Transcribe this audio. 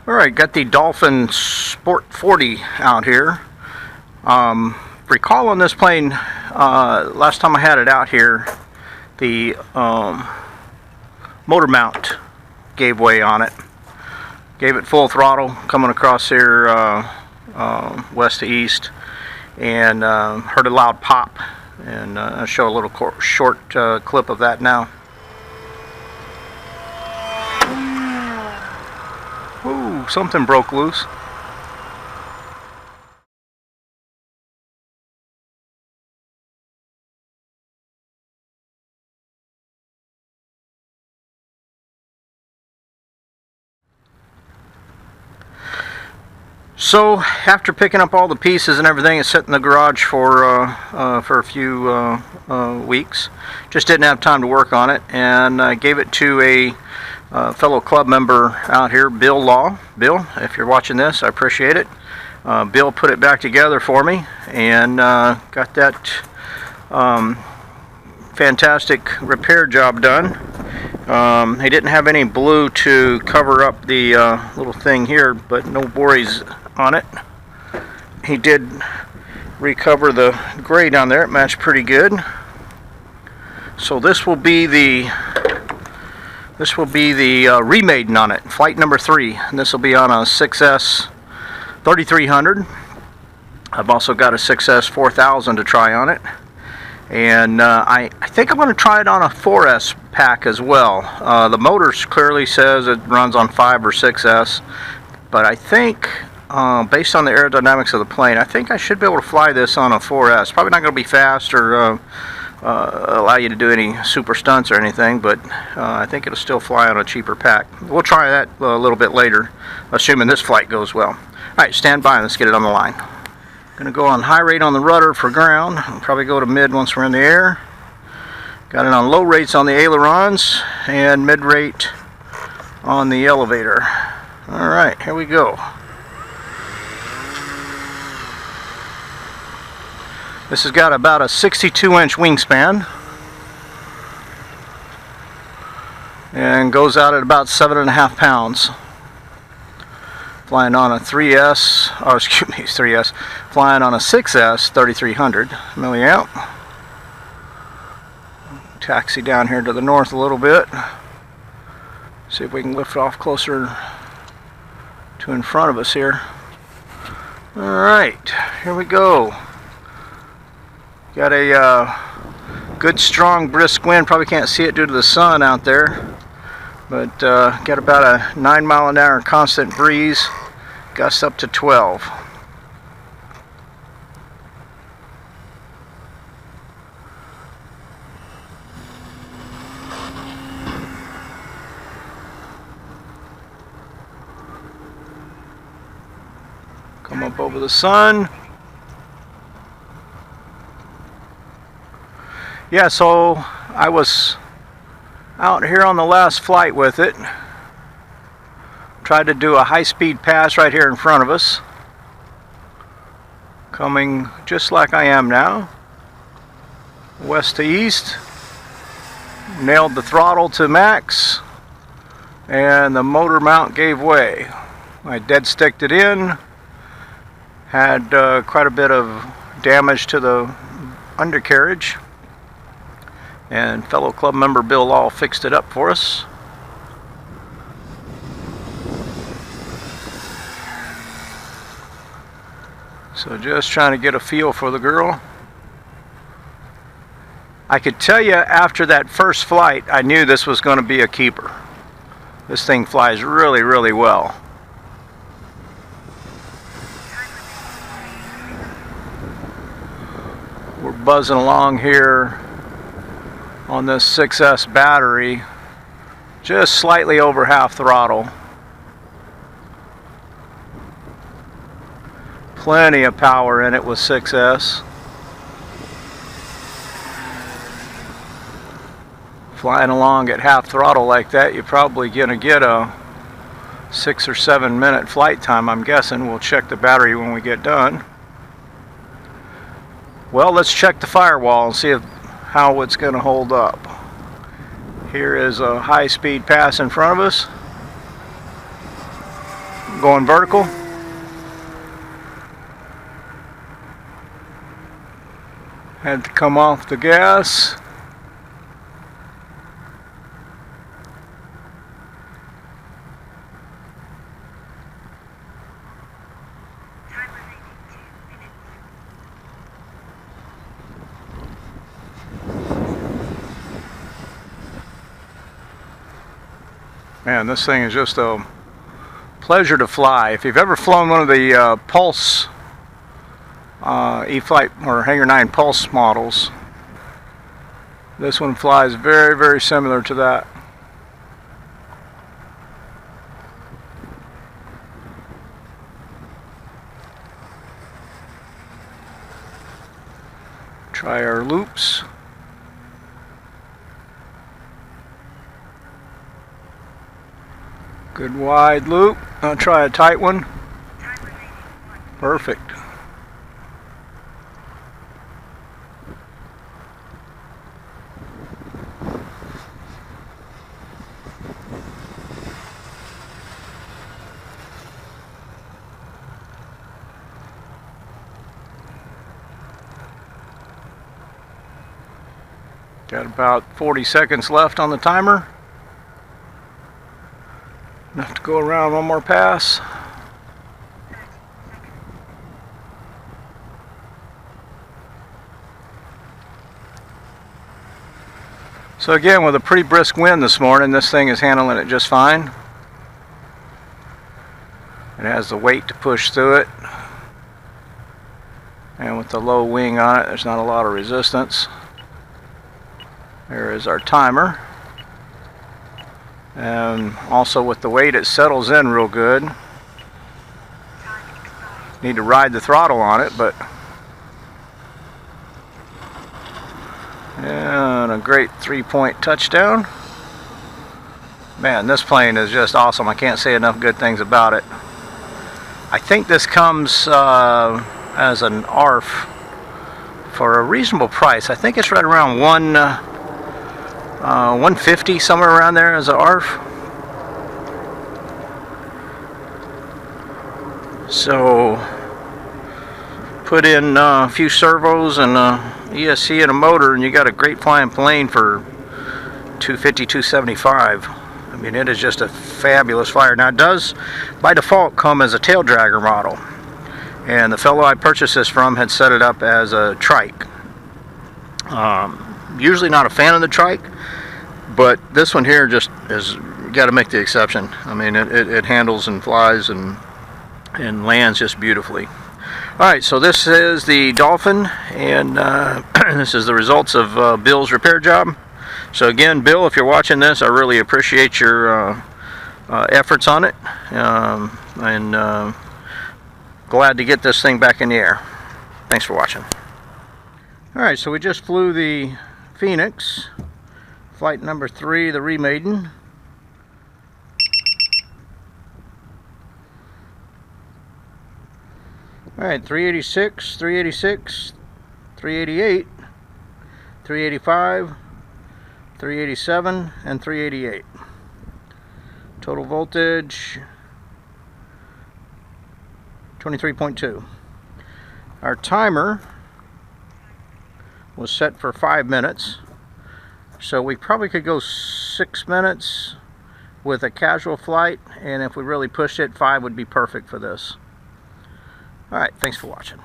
Alright, got the Dolphin Sport 40 out here. Recall on this plane, last time I had it out here, the motor mount gave way on it. Gave it full throttle coming across here west to east, and heard a loud pop, and I'll show a little short clip of that now. Ooh, something broke loose. So after picking up all the pieces and everything, it's sat in the garage for a few weeks. Just didn't have time to work on it, and I gave it to a fellow club member out here, Bill Law. Bill, if you're watching this, I appreciate it. Bill put it back together for me, and got that fantastic repair job done. He didn't have any blue to cover up the little thing here, but no worries on it. He did recover the gray down there. It matched pretty good. So this will be the Re-Maiden on it, flight number 3, and this will be on a 6S 3300. I've also got a 6S 4000 to try on it, and I think I'm going to try it on a 4S pack as well. The motor clearly says it runs on 5 or 6S, but I think based on the aerodynamics of the plane, I think I should be able to fly this on a 4S. Probably not going to be fast or allow you to do any super stunts or anything, but I think it'll still fly on a cheaper pack. We'll try that a little bit later, assuming this flight goes well. Alright, stand by and let's get it on the line. Going to go on high rate on the rudder for ground. I'll probably go to mid once we're in the air. Got it on low rates on the ailerons and mid rate on the elevator. Alright, here we go. This has got about a 62-inch wingspan and goes out at about 7.5 pounds. Flying on a 3S, oh excuse me, 3S, flying on a 6S 3300 milliamp. Taxi down here to the north a little bit. See if we can lift off closer to in front of us here. Alright, here we go. Got a good strong brisk wind. Probably can't see it due to the sun out there, but got about a 9-mile-an-hour constant breeze, gusts up to 12. Come up over the sun. Yeah, so I was out here on the last flight with it. Tried to do a high-speed pass right here in front of us. Coming just like I am now. West to east. Nailed the throttle to max. And the motor mount gave way. I dead sticked it in. Had quite a bit of damage to the undercarriage. And fellow club member Bill Law fixed it up for us. So just trying to get a feel for the girl. I could tell you after that first flight, I knew this was going to be a keeper. This thing flies really, really well. We're buzzing along here on this 6S battery, just slightly over half throttle. Plenty of power in it with 6S. Flying along at half throttle like that, you're probably gonna get a 6 or 7 minute flight time, I'm guessing. We'll check the battery when we get done. Well, let's check the firewall and see how it's going to hold up. Here is a high-speed pass in front of us. going vertical. Had to come off the gas. Man, this thing is just a pleasure to fly. If you've ever flown one of the Pulse e-flite or Hangar 9 Pulse models, this one flies very, very similar to that. Try our loops. Good wide loop. I'll try a tight one. Perfect. Got about 40 seconds left on the timer. Enough to go around one more pass. So again, with a pretty brisk wind this morning, this thing is handling it just fine. It has the weight to push through it. And with the low wing on it, there's not a lot of resistance. There is our timer. And also with the weight, it settles in real good. Need to ride the throttle on it, but and a great 3-point touchdown. Man, this plane is just awesome. I can't say enough good things about it. I think this comes as an ARF for a reasonable price. I think it's right around 150, somewhere around there as an ARF. So put in a few servos and ESC and a motor, and you got a great flying plane for $250, $275. I mean, it is just a fabulous flyer. Now, it does by default come as a tail dragger model, and the fellow I purchased this from had set it up as a trike. Usually not a fan of the trike, but this one here just is, got to make the exception. I mean, it handles and flies and lands just beautifully. Alright, so this is the Dolphin, and this is the results of Bill's repair job. So again, Bill, if you're watching this, I really appreciate your efforts on it, and glad to get this thing back in the air. Thanks for watching. Alright, so we just flew the Phoenix, flight number 3, the Re-Maiden. Alright, 386, 386, 388, 385, 387, and 388. Total voltage 23.2. Our timer was set for 5 minutes, so we probably could go 6 minutes with a casual flight, and if we really pushed it, 5 would be perfect for this. Alright, thanks for watching.